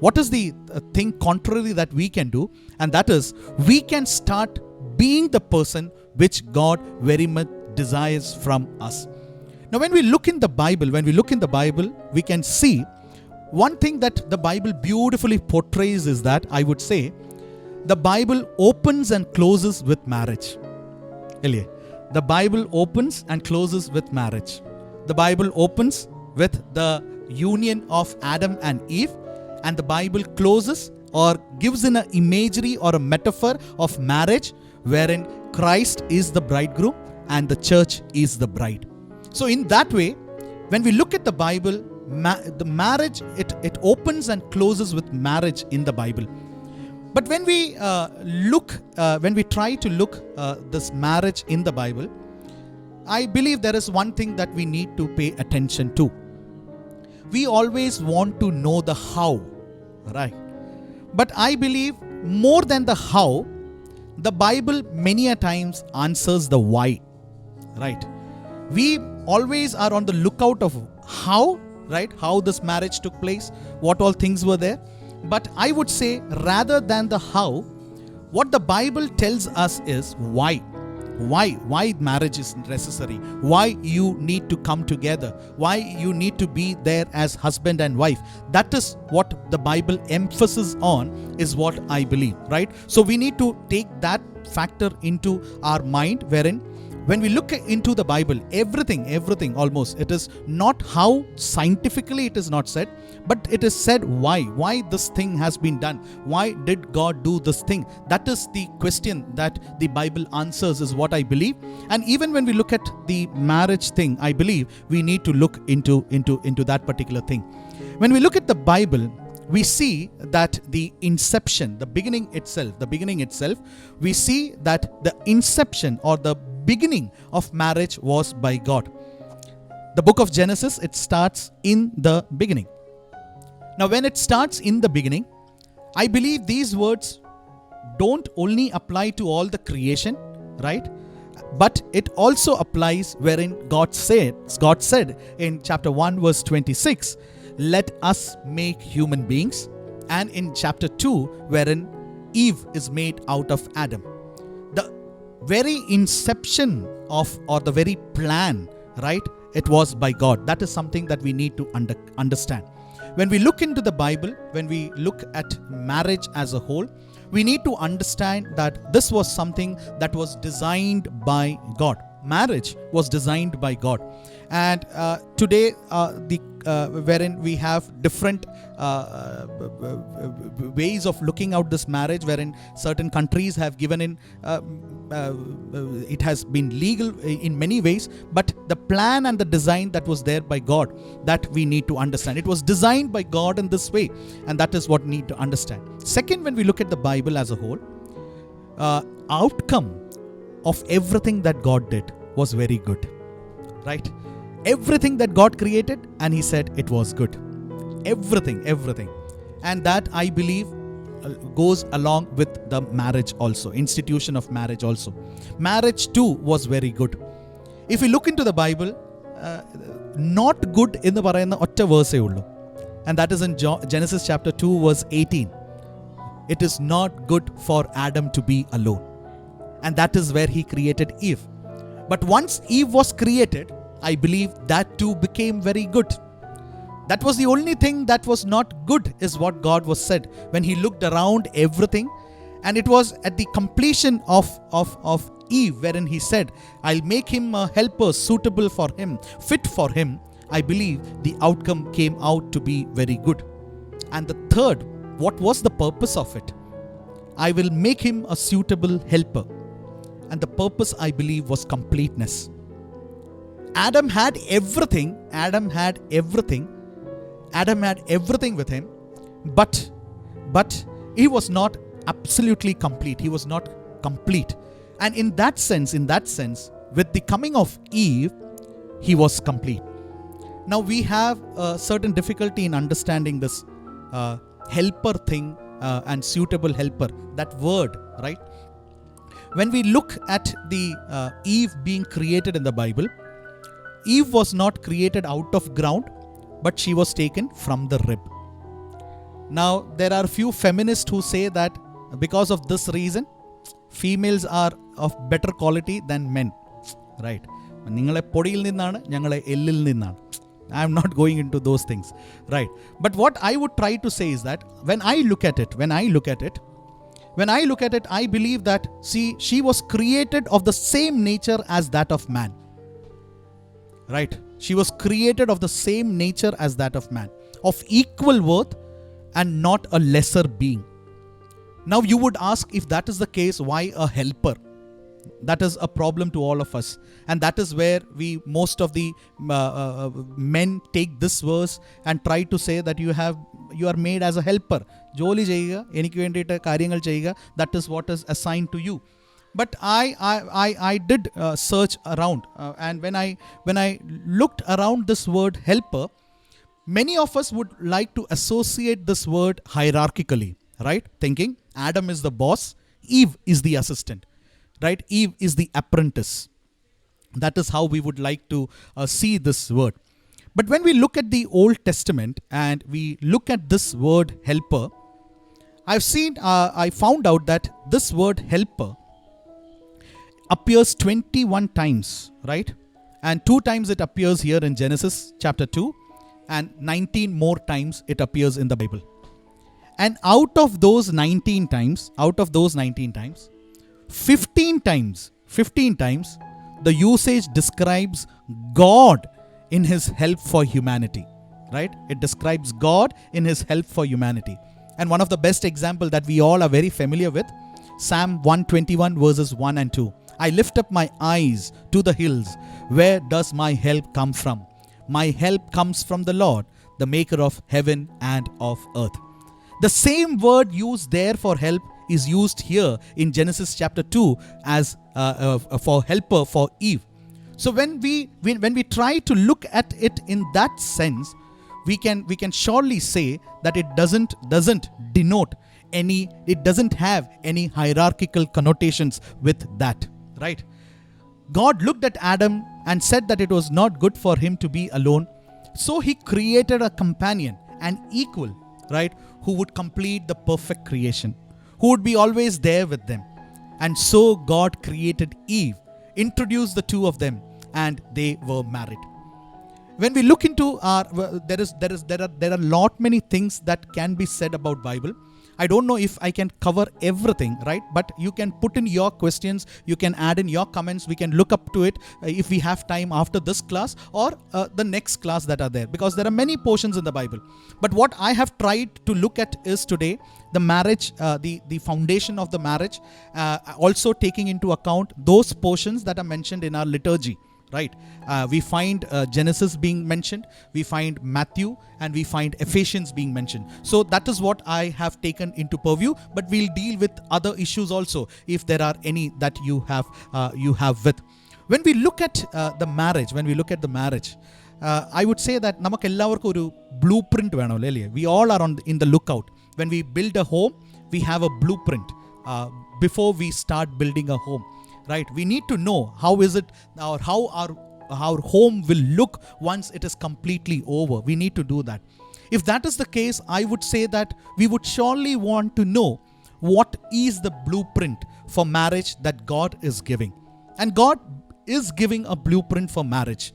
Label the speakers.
Speaker 1: what is the thing contrary that we can do? And that is, we can start being the person which God very much desires from us. Now, when we look in the Bible, we can see one thing that the Bible beautifully portrays is that, I would say, the Bible opens and closes with marriage. The Bible opens and closes with marriage. The Bible opens with the union of Adam and Eve, and the Bible closes or gives in an imagery or a metaphor of marriage, wherein Christ is the bridegroom and the church is the bride. So in that way, when we look at the Bible, the marriage, it opens and closes with marriage in the Bible. But when we try to look this marriage in the Bible, I believe there is one thing that we need to pay attention to. We always want to know the how, right? But I believe more than the how, the Bible many a times answers the why, right? We always are on the lookout of how, right? How this marriage took place, what all things were there. But I would say, rather than the how, what the Bible tells us is why. Why marriage is necessary, why you need to come together, why you need to be there as husband and wife. That is what the Bible emphasis on, is what I believe, right? So we need to take that factor into our mind, wherein when we look into the Bible, everything almost, it is not how scientifically it is not said, but it is said why this thing has been done. Why did God do this thing? That is the question that the Bible answers, is what I believe. And even when we look at the marriage thing, I believe we need to look into that particular thing. When we look at the Bible, we see that the inception, the beginning itself, we see that the inception or the beginning of marriage was by God. The book of Genesis, it starts in the beginning. Now, when it starts in the beginning, I believe these words don't only apply to all the creation, right? But it also applies wherein God said in chapter 1 verse 26, let us make human beings. And in chapter 2, wherein Eve is made out of Adam. The very inception of, or the very plan, right? It was by God. That is something that we need to understand. When we look into the Bible, when we look at marriage as a whole, we need to understand that this was something that was designed by God. Marriage was designed by God. And today, wherein we have different ways of looking out this marriage, wherein certain countries have given in, it has been legal in many ways, but the plan and the design that was there by God, that we need to understand. It was designed by God in this way, and that is what we need to understand. Second, when we look at the Bible as a whole, outcome of everything that God did was very good, right? Everything that God created, and He said it was good. Everything. And that, I believe, goes along with the marriage also, institution of marriage also. Marriage too was very good. If we look into the Bible, not good in the parayana otta verse ullu, and that is in Genesis chapter 2 verse 18. It is not good for Adam to be alone. And that is where he created Eve. But once Eve was created, I believe that too became very good. That was the only thing that was not good, is what God was said when He looked around everything. And it was at the completion of Eve, wherein He said, I'll make him a helper suitable for him, fit for him. I believe the outcome came out to be very good. And the third, what was the purpose of it? I will make him a suitable helper. And the purpose, I believe, was completeness. Adam had everything with him, but he was not absolutely complete. He was not complete. And in that sense, with the coming of Eve, he was complete. Now we have a certain difficulty in understanding this helper thing and suitable helper, that word, right? When we look at the Eve being created in the Bible, Eve was not created out of ground, but she was taken from the rib. Now, there are few feminists who say that because of this reason, females are of better quality than men. Right? നിങ്ങളെ പൊടിയിൽ നിന്നാണ്, ഞങ്ങളെ എല്ലിൽ നിന്നാണ്. I am not going into those things. Right? But what I would try to say is that when I look at it, I believe that, see, she was created of the same nature as that of man. Right? She was created of the same nature as that of man, of equal worth and not a lesser being. Now you would ask, if that is the case, why a helper? That is a problem to all of us, and that is where most of the men take this verse and try to say that you are made as a helper. Joli cheyyuka, enikku vendite karyangal cheyyuka, that is what is assigned to you. But I did search around, and when I looked around this word helper, many of us would like to associate this word hierarchically, right? Thinking Adam is the boss, Eve is the assistant, right? Eve is the apprentice. That is how we would like to see this word. But when we look at the Old Testament and we look at this word helper, I found out that this word helper appears 21 times, right? And 2 times it appears here in Genesis chapter 2, and 19 more times it appears in the Bible. And out of those 19 times, 15 times, the usage describes God in his help for humanity, right? It describes God in his help for humanity. And one of the best example that we all are very familiar with, Psalm 121 verses 1 and 2. I lift up my eyes to the hills. Where does my help come from? My help comes from the Lord, the maker of heaven and of earth. The same word used there for help is used here in Genesis chapter 2 as for helper for Eve. So when we try to look at it in that sense, we can surely say that it doesn't denote any, it doesn't have any hierarchical connotations with that, right? God looked at Adam and said that it was not good for him to be alone. So he created a companion, an equal, right, who would complete the perfect creation, who would be always there with them. And so God created Eve, introduced the two of them, and they were married. When we look into there are lot many things that can be said about Bible. I don't know if I can cover everything, right? But you can put in your questions, you can add in your comments, we can look up to it if we have time after this class or the next class that are there, because there are many portions in the Bible. But what I have tried to look at is today the marriage, the foundation of the marriage, also taking into account those portions that are mentioned in our liturgy. Right? We find Genesis being mentioned, we find Matthew, and we find Ephesians being mentioned. So that is what I have taken into purview, but we'll deal with other issues also if there are any that you have with. When we look at the marriage, I would say that namak ellavarkku oru blueprint venamalla alle. We all are in the lookout. When we build a home, we have a blueprint before we start building a home. Right? We need to know how is it, or how our home will look once it is completely over. We need to do that. If that is the case, I would say that we would surely want to know what is the blueprint for marriage that God is giving. And God is giving a blueprint for marriage.